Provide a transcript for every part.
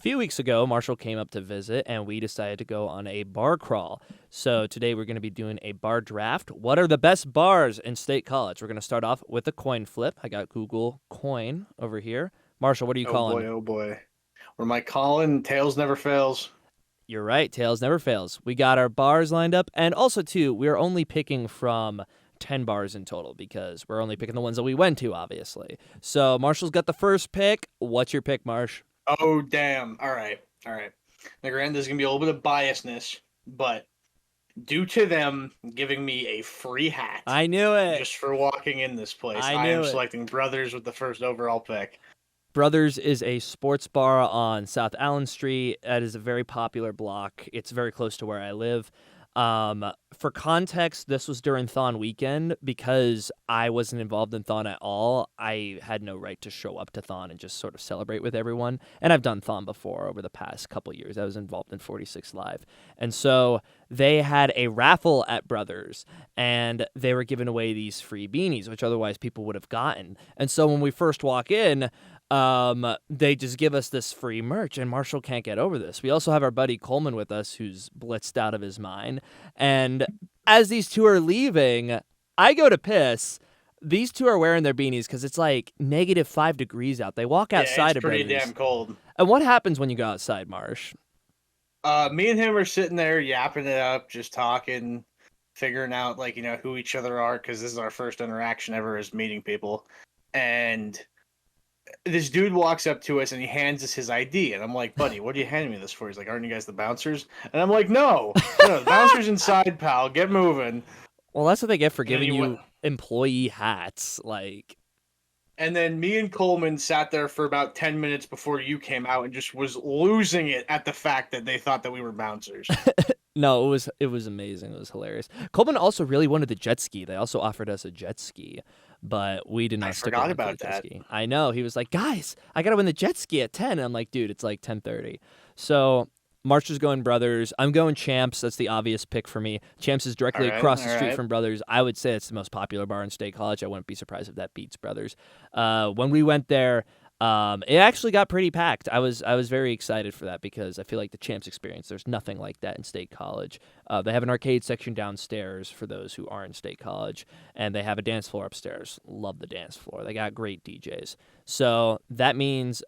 few weeks ago, Marshall came up to visit, and we decided to go on a bar crawl. So today we're going to be doing a bar draft. What are the best bars in State College? We're going to start off with a coin flip. I got Google Coin over here. Marshall, what are you calling? Oh boy. What am I calling? Tails never fails. You're right. Tails never fails. We got our bars lined up. And also, too, we're only picking from 10 bars in total because we're only picking the ones that we went to, obviously. So Marshall's got the first pick. What's your pick, Marsh? Oh, damn. All right. Now, granted, there's going to be a little bit of biasness, but due to them giving me a free hat I knew it. just for walking in this place, I I knew am it. selecting Brothers with the first overall pick. Brothers is a sports bar on South Allen Street. That is a very popular block. It's very close to where I live. For context, this was during Thon weekend. Because I wasn't involved in Thon at all, I had no right to show up to Thon and just sort of celebrate with everyone. And I've done Thon before over the past couple years. I was involved in 46 Live. And so they had a raffle at Brothers, and they were giving away these free beanies, which otherwise people would have gotten. And so when we first walk in, they just give us this free merch, and Marshall can't get over this. We also have our buddy Coleman with us, who's blitzed out of his mind. And as these two are leaving, I go to piss. These two are wearing their beanies because it's like -5 degrees out. They walk outside. Yeah, it's pretty damn cold. And what happens when you go outside, Marsh? Me and him are sitting there yapping it up, just talking, figuring out who each other are, because this is our first interaction ever as meeting people. And this dude walks up to us and he hands us his ID, and I'm like, buddy, what are you handing me this for? He's like, aren't you guys the bouncers? And I'm like, no, the bouncers inside, pal, get moving. Well, that's what they get for giving you employee hats, like. And then me and Coleman sat there for about 10 minutes before you came out and just was losing it at the fact that they thought that we were bouncers. No, it was amazing. It was hilarious. Coleman also really wanted the jet ski. They also offered us a jet ski, but we did not. I forgot about that. Ski. I know. He was like, guys, I got to win the jet ski at 10. And I'm like, dude, it's like 10:30. So March is going Brothers. I'm going Champs. That's the obvious pick for me. Champs is directly across the street from Brothers. I would say it's the most popular bar in State College. I wouldn't be surprised if that beats Brothers. When we went there, it actually got pretty packed. I was very excited for that because I feel like the Champs experience, there's nothing like that in State College. They have an arcade section downstairs for those who aren't in State College, and they have a dance floor upstairs. Love the dance floor. They got great DJs. So that means,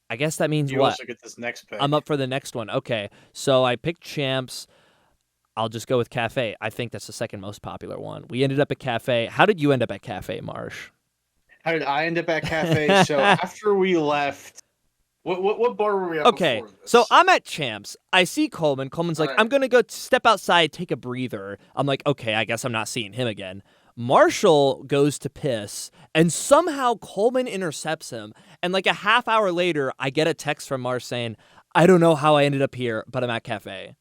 I guess that means you what? Also get this next pick. I'm up for the next one. Okay, so I picked Champs. I'll just go with Cafe. I think that's the second most popular one. We ended up at Cafe. How did you end up at Cafe, Marsh? How did I end up at Cafe? So after we left, what bar were we at? Okay, so I'm at Champs. I see Coleman. Coleman's like, I'm going to go step outside, take a breather. I'm like, okay, I guess I'm not seeing him again. Marshall goes to piss, and somehow Coleman intercepts him. And like a half hour later, I get a text from Marsh saying, I don't know how I ended up here, but I'm at Cafe.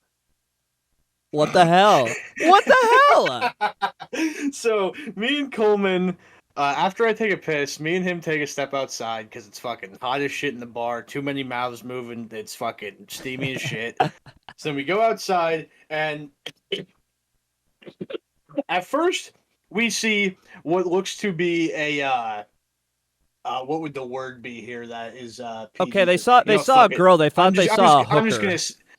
What the hell? What the hell? So me and Coleman, after I take a piss, me and him take a step outside because it's fucking hot as shit in the bar. Too many mouths moving. It's fucking steamy as shit. So we go outside, and at first we see what looks to be a what would the word be here? That is okay. They saw a girl. They thought they saw a hooker. I'm just gonna.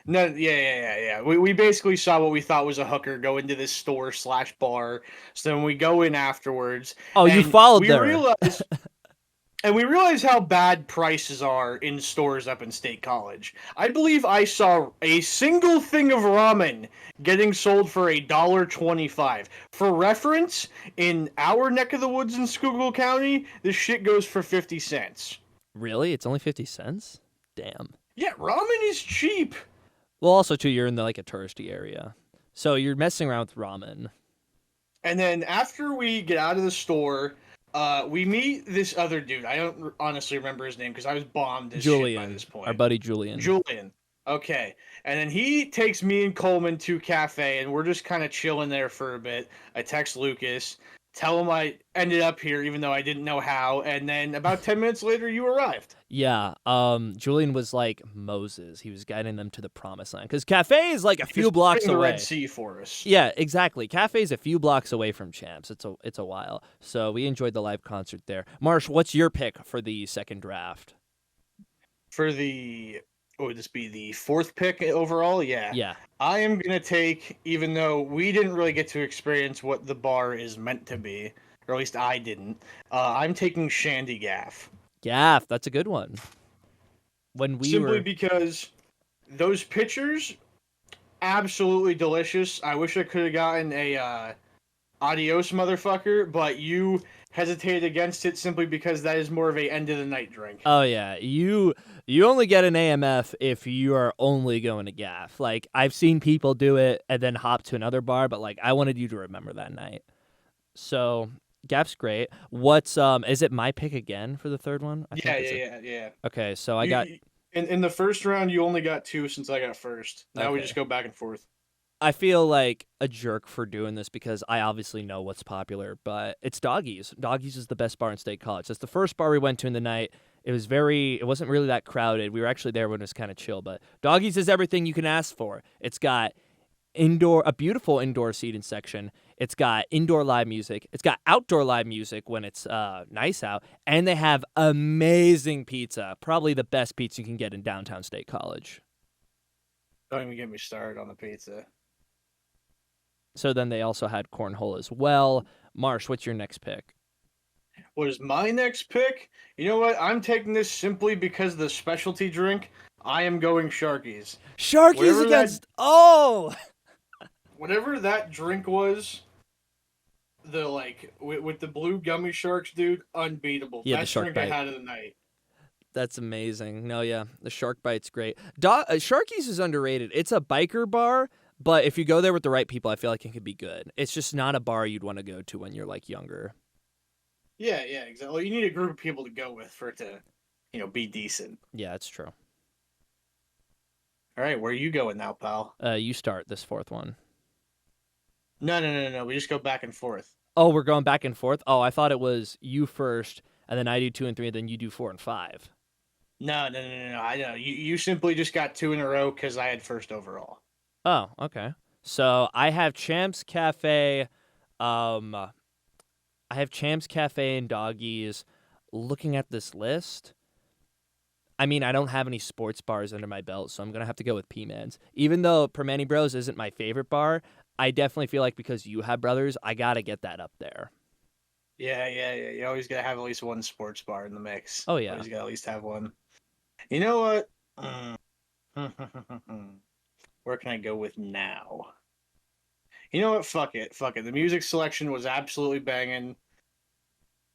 No, yeah. We basically saw what we thought was a hooker go into this store/bar. So then we go in afterwards. Oh, you followed there. And we realize how bad prices are in stores up in State College. I believe I saw a single thing of ramen getting sold for $1.25. For reference, in our neck of the woods in Schuylkill County, this shit goes for 50 cents. Really? It's only 50 cents? Damn. Yeah, ramen is cheap. Well, also, too, you're in a touristy area. So you're messing around with ramen. And then after we get out of the store, we meet this other dude. I don't honestly remember his name because I was bombed as shit by this point. Our buddy Julian. Okay. And then he takes me and Coleman to Cafe, and we're just kind of chilling there for a bit. I text Lucas, tell him I ended up here even though I didn't know how, and then about 10 minutes later you arrived. Yeah, Julian was like Moses. He was guiding them to the promised land because Cafe is like a few blocks away. The Red Sea for us. Yeah, exactly. Cafe is a few blocks away from Champs. It's a while. So we enjoyed the live concert there. Marsh, what's your pick for the second draft? for the what would this be, the fourth pick overall? Yeah. Yeah. I am gonna take, even though we didn't really get to experience what the bar is meant to be, or at least I didn't. I'm taking Shandy Gaff. Gaff, that's a good one. When we Simply were because those pitchers, absolutely delicious. I wish I could have gotten a adios motherfucker, but you hesitated against it simply because that is more of a end of the night drink. Oh yeah, you only get an AMF if you are only going to Gaff. Like I've seen people do it and then hop to another bar, but like I wanted you to remember that night. So Gaff's great. What's is it my pick again for the third one? I think Yeah. Okay, so I You, got in the first round, you only got two since I got first. Now we okay. just go back and forth. I feel like a jerk for doing this because I obviously know what's popular, but it's Doggies. Doggies is the best bar in State College. That's the first bar we went to in the night. It wasn't really that crowded. We were actually there when it was kind of chill, but Doggies is everything you can ask for. It's got a beautiful indoor seating section. It's got indoor live music. It's got outdoor live music when it's nice out, and they have amazing pizza. Probably the best pizza you can get in downtown State College. Don't even get me started on the pizza. So then they also had cornhole as well. Marsh, what's your next pick? What is my next pick? You know what? I'm taking this simply because of the specialty drink. I am going Sharkies. Sharkies against Whatever that drink was, the with the blue gummy sharks, dude, unbeatable. Yeah, the Best shark drink bite. I had of the night. That's amazing. No, yeah, the shark bite's great. Sharkies is underrated. It's a biker bar, but if you go there with the right people, I feel like it could be good. It's just not a bar you'd want to go to when you're like younger. Yeah, exactly. Well, you need a group of people to go with for it to, be decent. Yeah, it's true. All right, where are you going now, pal? You start this fourth one. No. We just go back and forth. Oh, we're going back and forth? Oh, I thought it was you first, and then I do 2 and 3, and then you do 4 and 5. No. I know. You simply just got two in a row because I had first overall. Oh, okay. So I have Champs Cafe, I have Champs Cafe and Doggies. Looking at this list, I mean, I don't have any sports bars under my belt, so I'm going to have to go with P-Man's. Even though Permane Bros isn't my favorite bar, I definitely feel like because you have brothers, I got to get that up there. Yeah. You always got to have at least one sports bar in the mix. Oh, yeah. Always got to at least have one. You know what? Where can I go with now? You know what? Fuck it. The music selection was absolutely banging.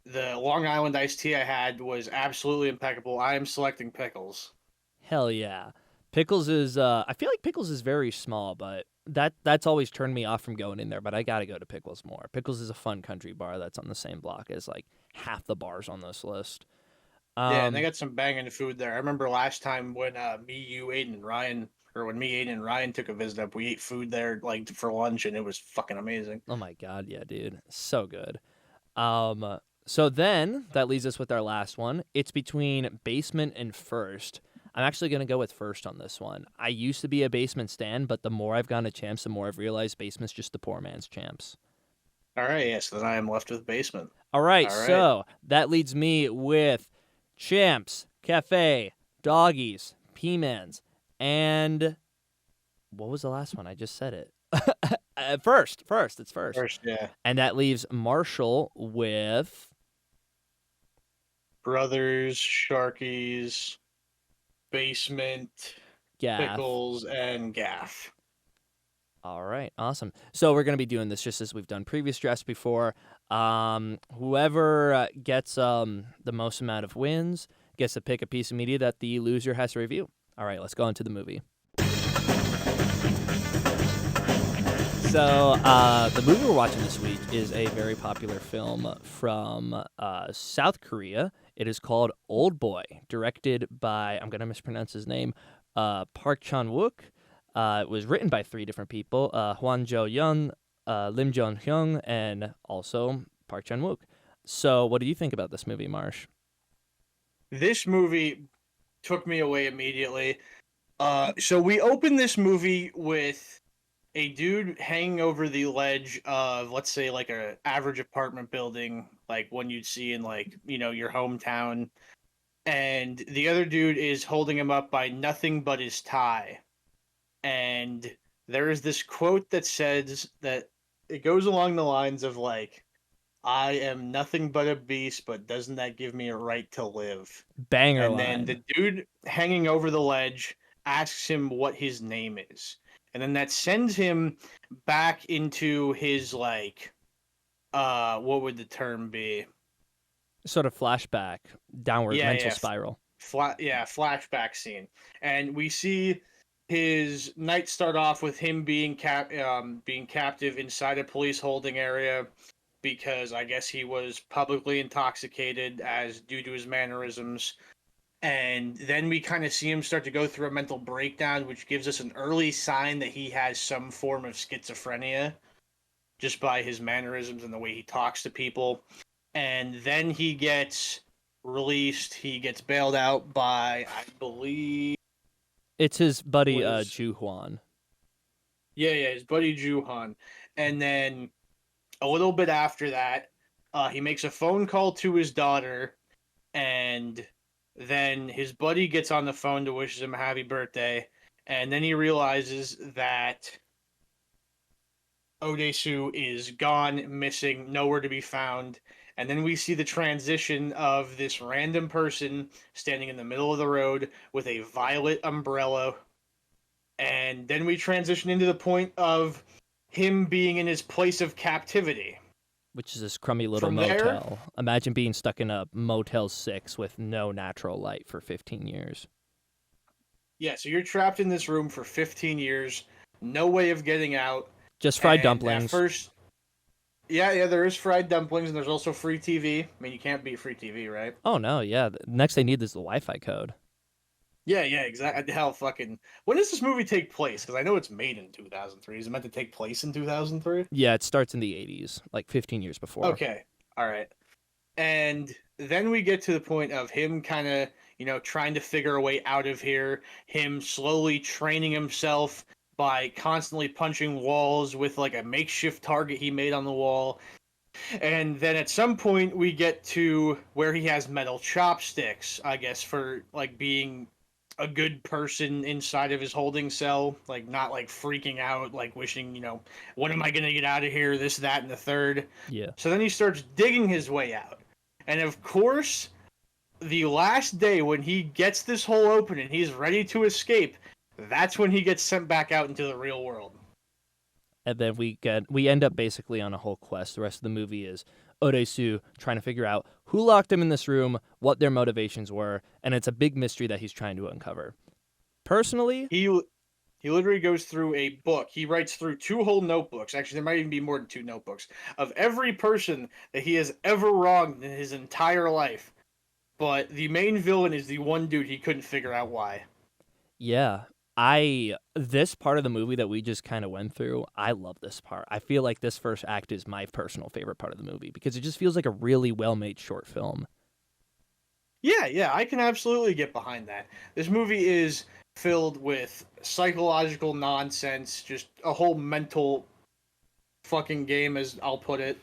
The Long Island iced tea I had was absolutely impeccable. I am selecting Pickles. Hell yeah. Pickles is, I feel like Pickles is very small, but that's always turned me off from going in there, but I got to go to Pickles more. Pickles is a fun country bar that's on the same block as like half the bars on this list. Yeah, and they got some banging food there. I remember last time when me, Aiden, and Ryan took a visit up, we ate food there like for lunch, and it was fucking amazing. Oh my god, yeah, dude, so good. So then that leaves us with our last one. It's between Basement and First. I'm actually gonna go with First on this one. I used to be a Basement stan, but the more I've gone to Champs, the more I've realized Basement's just the poor man's Champs. All right, yes, then I am left with Basement. All right, so that leads me with Champs, Cafe, Doggies, P-Man's, and what was the last one? I just said it. First. It's First. First, yeah. And that leaves Marshall with Brothers, Sharkies, Basement, Gaff. Pickles, and Gaff. All right, awesome. So we're going to be doing this just as we've done previous drafts before. Whoever gets the most amount of wins gets to pick a piece of media that the loser has to review. All right, let's go into the movie. So the movie we're watching this week is a very popular film from South Korea. It is called OLDBOY, directed by, I'm going to mispronounce his name, Park Chan-wook. It was written by 3 different people, Hwan Jo-yeon, Lim Jong-hyung, and also Park Chan-wook. So what do you think about this movie, Marsh? This movie took me away immediately. So we open this movie with a dude hanging over the ledge of, let's say, like a average apartment building, like one you'd see in like, your hometown. and the other dude is holding him up by nothing but his tie. And there is this quote that says that it goes along the lines of like, I am nothing but a beast, but doesn't that give me a right to live? Banger And then line. the dude hanging over the ledge asks him what his name is. And then that sends him back into his like what would the term be? Sort of flashback, downward Yeah, mental yeah. spiral. Flashback scene. And we see his night start off with him being captive inside a police holding area because I guess he was publicly intoxicated as due to his mannerisms. And then we kind of see him start to go through a mental breakdown, which gives us an early sign that he has some form of schizophrenia just by his mannerisms and the way he talks to people. And then he gets released. He gets bailed out by, I believe, It's his buddy, was Ju Huan. his buddy Juhan. And then a little bit after that, he makes a phone call to his daughter, and then his buddy gets on the phone to wish him a happy birthday, and then he realizes that Odesu is gone, missing, nowhere to be found. And then we see the transition of this random person standing in the middle of the road with a violet umbrella. And then we transition into the point of him being in his place of captivity. Which is this crummy little From there, motel. Imagine being stuck in a Motel 6 with no natural light for 15 years. yeah, so you're trapped in this room for 15 years, no way of getting out. Just fried And at dumplings. first, yeah, there is fried dumplings and there's also free TV. I mean, you can't beat free TV, right? Oh, no, yeah. The next they need is the Wi-Fi code. Yeah, exactly. Hell, fucking. When does this movie take place? Because I know it's made in 2003. Is it meant to take place in 2003? Yeah, it starts in the 80s, like 15 years before. Okay, all right. And then we get to the point of him kind of, trying to figure a way out of here. Him slowly training himself by constantly punching walls with like a makeshift target he made on the wall. And then at some point we get to where he has metal chopsticks, I guess, for like being a good person inside of his holding cell, like not like freaking out, like wishing, when am I going to get out of here? This, that, and the third. Yeah. So then he starts digging his way out. And of course, the last day when he gets this hole open and he's ready to escape, that's when he gets sent back out into the real world. And then we end up basically on a whole quest. The rest of the movie is Odesu trying to figure out who locked him in this room, what their motivations were, and it's a big mystery that he's trying to uncover. Personally, He literally goes through a book. He writes through 2 whole notebooks. Actually, there might even be more than 2 notebooks of every person that he has ever wronged in his entire life. But the main villain is the one dude he couldn't figure out why. yeah, this part of the movie that we just kind of went through, I love this part. I feel like this first act is my personal favorite part of the movie because it just feels like a really well-made short film. Yeah, I can absolutely get behind that. This movie is filled with psychological nonsense, just a whole mental fucking game, as I'll put it.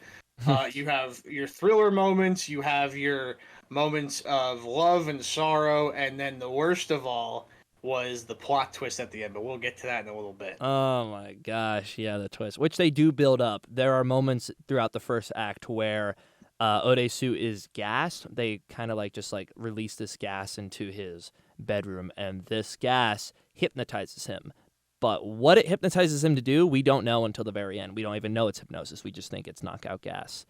You have your thriller moments, you have your moments of love and sorrow, and then the worst of all was the plot twist at the end, but we'll get to that in a little bit. Oh my gosh, yeah, the twist, which they do build up. There are moments throughout the first act where Odesu is gassed. They kind of just release this gas into his bedroom, and this gas hypnotizes him. But what it hypnotizes him to do, we don't know until the very end. We don't even know it's hypnosis. We just think it's knockout gas.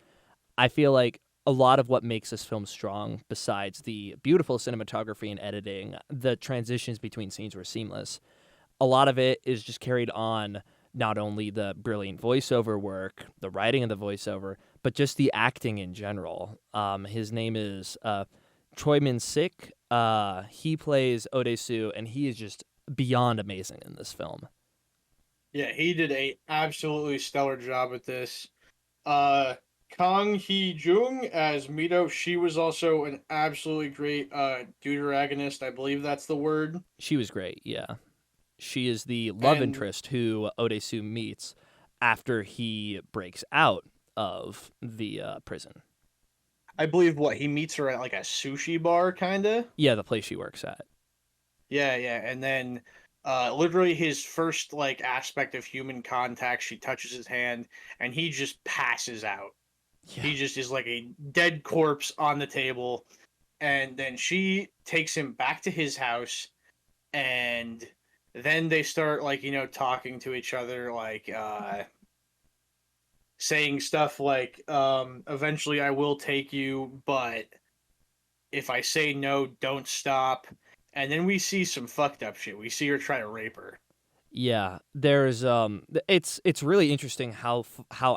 I feel like a lot of what makes this film strong, besides the beautiful cinematography and editing, the transitions between scenes were seamless. A lot of it is just carried on not only the brilliant voiceover work, the writing of the voiceover, but just the acting in general. His name is Choi Min-sik. He plays Odesu, and he is just beyond amazing in this film. Yeah, he did a absolutely stellar job with this. Kang Hee-jung as Mito, she was also an absolutely great deuteragonist. I believe that's the word. She was great, yeah. She is the love And interest who Odesu meets after he breaks out of the prison. I believe he meets her at like a sushi bar, kind of. Yeah, the place she works at. Yeah, yeah, and then literally his first like aspect of human contact, she touches his hand, and he just passes out. Yeah. He just is like a dead corpse on the table, and then she takes him back to his house, and then they start like talking to each other, like saying stuff like eventually I will take you, but if I say no, don't stop. And then we see some fucked up shit. We see her try to rape her. Yeah, there's it's really interesting how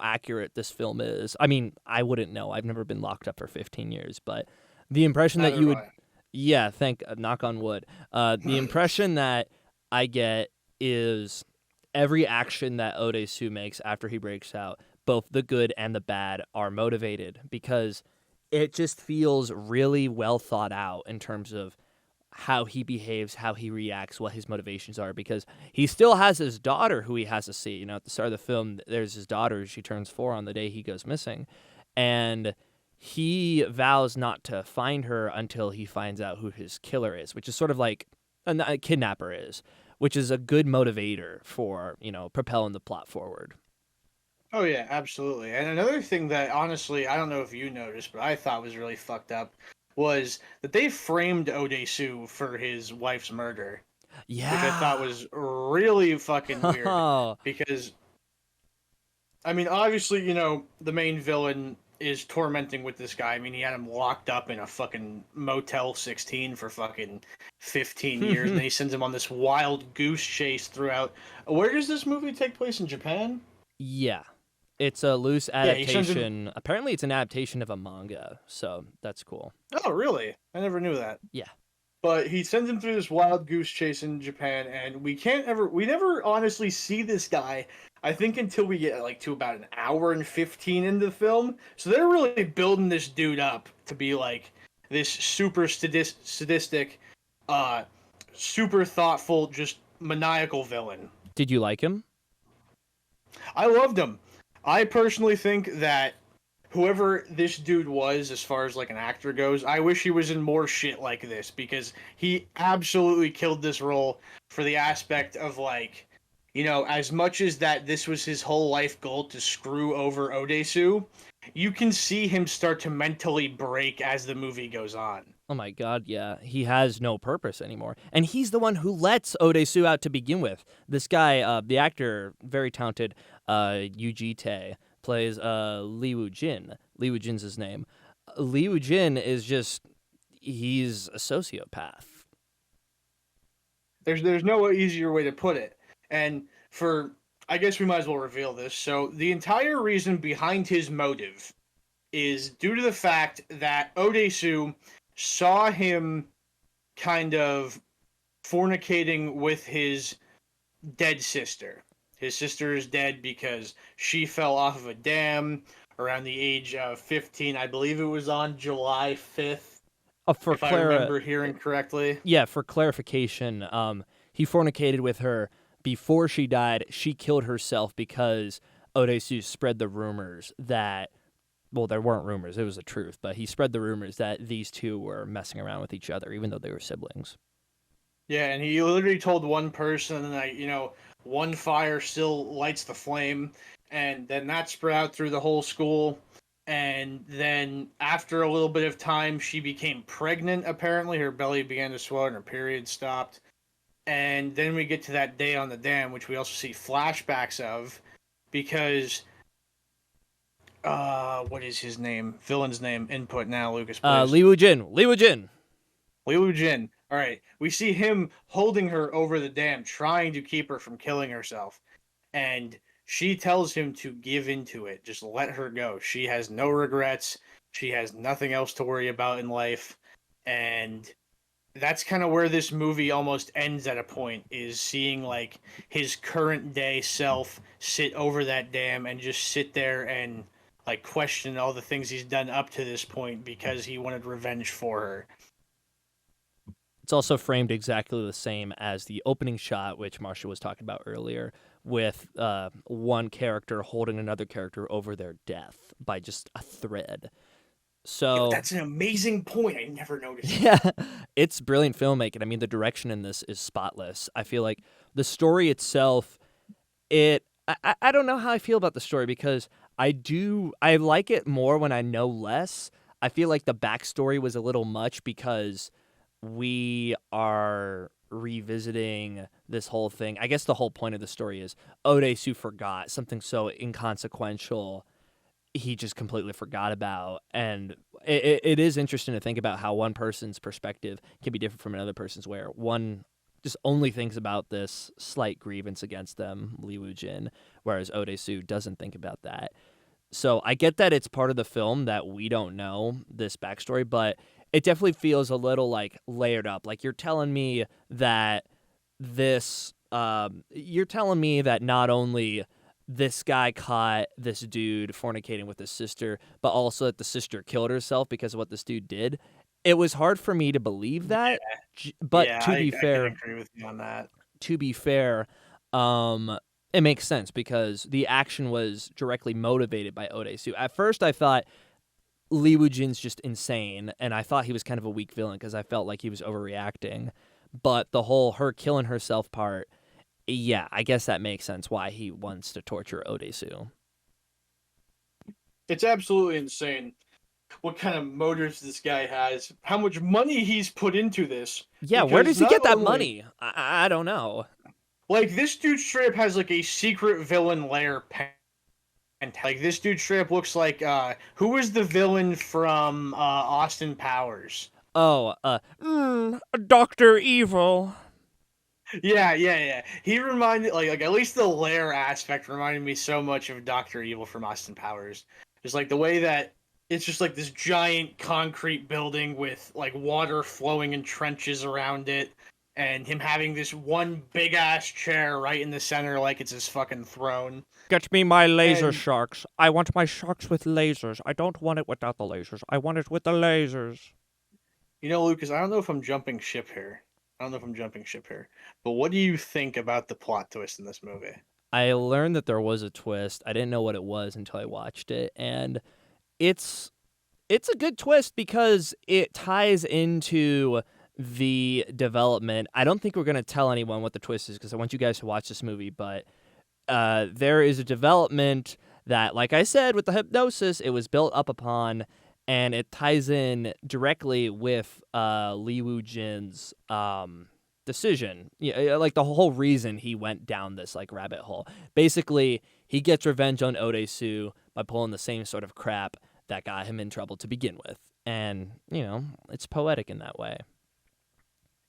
accurate this film is. I mean, I wouldn't know. I've never been locked up for 15 years, but the impression that Neither you have would, I. yeah, thank knock on wood. The impression that I get is every action that Odesu makes after he breaks out, both the good and the bad, are motivated because it just feels really well thought out in terms of how he behaves, how he reacts, what his motivations are, because he still has his daughter who he has to see. At the start of the film, there's his daughter. She turns 4 on the day he goes missing. And he vows not to find her until he finds out who his killer is, which is sort of like a kidnapper is, which is a good motivator for, propelling the plot forward. Oh yeah, absolutely. And another thing that honestly, I don't know if you noticed, but I thought was really fucked up was that they framed Odesu for his wife's murder, which I thought Yeah. was really fucking weird Oh, because I mean, obviously, the main villain is tormenting with this guy. I mean, he had him locked up in a fucking Motel 16 for fucking 15 years, and then he sends him on this wild goose chase throughout. Where does this movie take place, in Japan? yeah. It's a loose Yeah, he sends him. adaptation. Apparently, it's an adaptation of a manga, so that's cool. Oh, really? I never knew that. Yeah. But he sends him through this wild goose chase in Japan, and we never honestly see this guy. I think until we get like to about an hour and 15 into the film. So they're really building this dude up to be like this super sadistic, uh, super thoughtful, just maniacal villain. Did you like him? I loved him. I personally think that whoever this dude was, as far as like an actor goes, I wish he was in more shit like this because he absolutely killed this role for the aspect of like, as much as that this was his whole life goal to screw over Odesu, you can see him start to mentally break as the movie goes on. Oh my god, yeah. He has no purpose anymore. And he's the one who lets Odesu out to begin with. This guy, the actor, very talented, Yuji Tae, plays Lee Woo Jin. Lee Woo Jin's his name. Lee Woo Jin is just, he's a sociopath. There's no easier way to put it. And for I guess we might as well reveal this. So the entire reason behind his motive is due to the fact that Odesu saw him kind of fornicating with his dead sister. His sister is dead because she fell off of a dam around the age of 15. I believe it was on July 5th, For if I remember hearing correctly. yeah, for clarification, he fornicated with her before she died. She killed herself because Odesu spread the rumors that, well, there weren't rumors, it was the truth, but he spread the rumors that these two were messing around with each other, even though they were siblings. Yeah, and he literally told one person that, one fire still lights the flame, and then that spread out through the whole school. And then after a little bit of time, she became pregnant, apparently. Her belly began to swell and her period stopped. And then we get to that day on the dam, which we also see flashbacks of, because, what is his name? Villain's name. Input now, Lucas, please. Lee Woo Jin. Lee Woo Jin. Lee Woo Jin. All right. We see him holding her over the dam, trying to keep her from killing herself. And she tells him to give into it. Just let her go. She has no regrets. She has nothing else to worry about in life. And that's kind of where this movie almost ends at a point, is seeing like his current day self sit over that dam and just sit there and like question all the things he's done up to this point because he wanted revenge for her. It's also framed exactly the same as the opening shot, which Marsha was talking about earlier, with one character holding another character over their death by just a thread. Yo, So that's an amazing point. I never noticed that. yeah, it's brilliant filmmaking. I mean, the direction in this is spotless. I feel like the story itself, I don't know how I feel about the story because I like it more when I know less. I feel like the backstory was a little much because we are revisiting this whole thing. I guess the whole point of the story is Odesu forgot something so inconsequential he just completely forgot about. And it is interesting to think about how one person's perspective can be different from another person's, where one just only thinks about this slight grievance against them, Li Wu Jin, whereas Odesu doesn't think about that. So I get that it's part of the film that we don't know this backstory, but it definitely feels a little like layered up. Like you're telling me that you're telling me that not only this guy caught this dude fornicating with his sister, but also that the sister killed herself because of what this dude did. It was hard for me to believe that, but Yeah, I can agree with you on that. to be fair, um, it makes sense because the action was directly motivated by Odesu. At first, I thought Lee Woo Jin's just insane, and I thought he was kind of a weak villain because I felt like he was overreacting. But the whole her killing herself part, yeah, I guess that makes sense why he wants to torture Odesu. It's absolutely insane what kind of motives this guy has, how much money he's put into this. Yeah, where Because does he not get that only, money? I don't know. like, this dude straight up has like a secret villain lair pen. Like this dude straight up looks like who was the villain from Austin Powers? Oh, Doctor Evil. Yeah. He reminded like at least the lair aspect reminded me so much of Doctor Evil from Austin Powers. Just like the way that it's just like this giant concrete building with like water flowing in trenches around it, and him having this one big ass chair right in the center like it's his fucking throne. Get me my laser And sharks. I want my sharks with lasers. I don't want it without the lasers. I want it with the lasers. you know, Lucas, I don't know if I'm jumping ship here. I don't know if I'm jumping ship here. But what do you think about the plot twist in this movie? I learned that there was a twist. I didn't know what it was until I watched it, and it's it's a good twist because it ties into the development. I don't think we're going to tell anyone what the twist is because I want you guys to watch this movie, but there is a development that, like I said, with the hypnosis, it was built up upon, and it ties in directly with Li Wu Jin's decision. Yeah, like the whole reason he went down this like rabbit hole. Basically, he gets revenge on Odesu by pulling the same sort of crap that got him in trouble to begin with, and it's poetic in that way.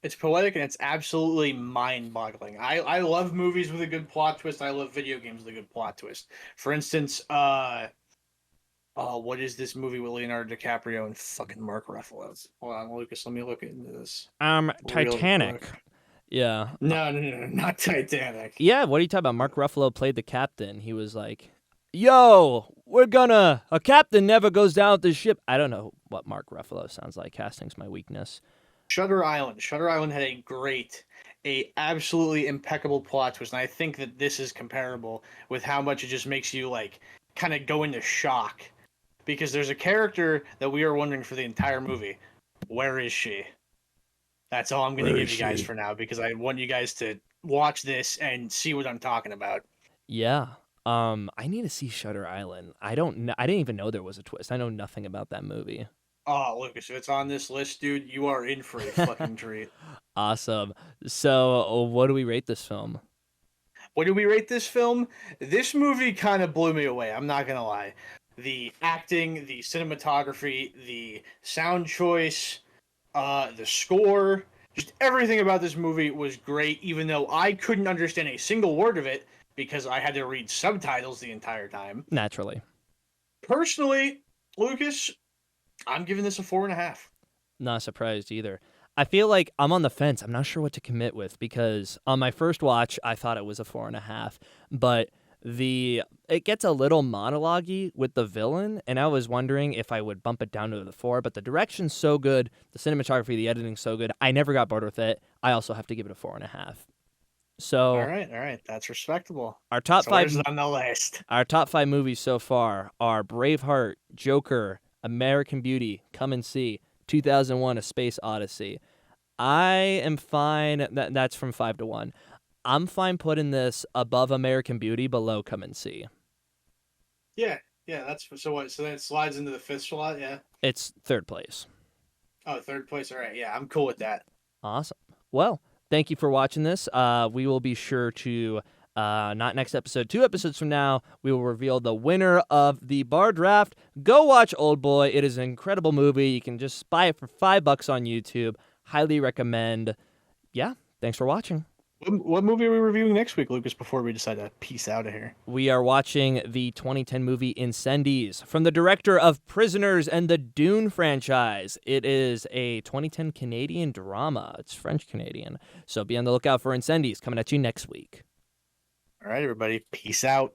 It's poetic and it's absolutely mind-boggling. I love movies with a good plot twist. I love video games with a good plot twist. For instance, oh, what is this movie with Leonardo DiCaprio and fucking Mark Ruffalo? Hold on, Lucas, let me look into this real Titanic. quick. Yeah. No, not Titanic. Yeah, what are you talking about? Mark Ruffalo played the captain. He was like, "Yo, a captain never goes down with the ship." I don't know what Mark Ruffalo sounds like. Casting's my weakness. Shutter Island. Shutter Island had a absolutely impeccable plot twist, and I think that this is comparable with how much it just makes you like kind of go into shock because there's a character that we are wondering for the entire movie. Where is she? That's all I'm going to give you guys for now because I want you guys to watch this and see what I'm talking about. Yeah. I need to see Shutter Island. I don't know. I didn't even know there was a twist. I know nothing about that movie. Oh, Lucas, if it's on this list, dude, you are in for a fucking treat. Awesome. So, what do we rate this film? What do we rate this film? This movie kind of blew me away. I'm not gonna lie. The acting, the cinematography, the sound choice, the score, just everything about this movie was great. Even though I couldn't understand a single word of it because I had to read subtitles the entire time. Naturally. Personally, Lucas, I'm giving this a 4.5. Not surprised either. I feel like I'm on the fence. I'm not sure what to commit with because on my first watch, I thought it was a 4.5, but it gets a little monologue-y with the villain, and I was wondering if I would bump it down to the 4, but the direction's so good, the cinematography, the editing's so good, I never got bored with it. I also have to give it a 4.5. So All right, that's respectable. our top So five where's it on the list? our top 5 movies so far are Braveheart, Joker, American Beauty, come and see. 2001: A Space Odyssey. I am fine. That's from 5-1. I'm fine putting this above American Beauty, below Come and See. Yeah, that's so what. So then it slides into the fifth slot. Yeah. It's third place. Oh, third place. All right. Yeah, I'm cool with that. Awesome. Well, thank you for watching this. We will be sure to, not next episode, 2 episodes from now, we will reveal the winner of the bar draft. Go watch Oldboy. It is an incredible movie. You can just buy it for $5 on YouTube. Highly recommend. Yeah, thanks for watching. What movie are we reviewing next week, Lucas, before we decide to peace out of here? We are watching the 2010 movie Incendies from the director of Prisoners and the Dune franchise. It is a 2010 Canadian drama. It's French-Canadian. So be on the lookout for Incendies coming at you next week. All right, everybody. Peace out.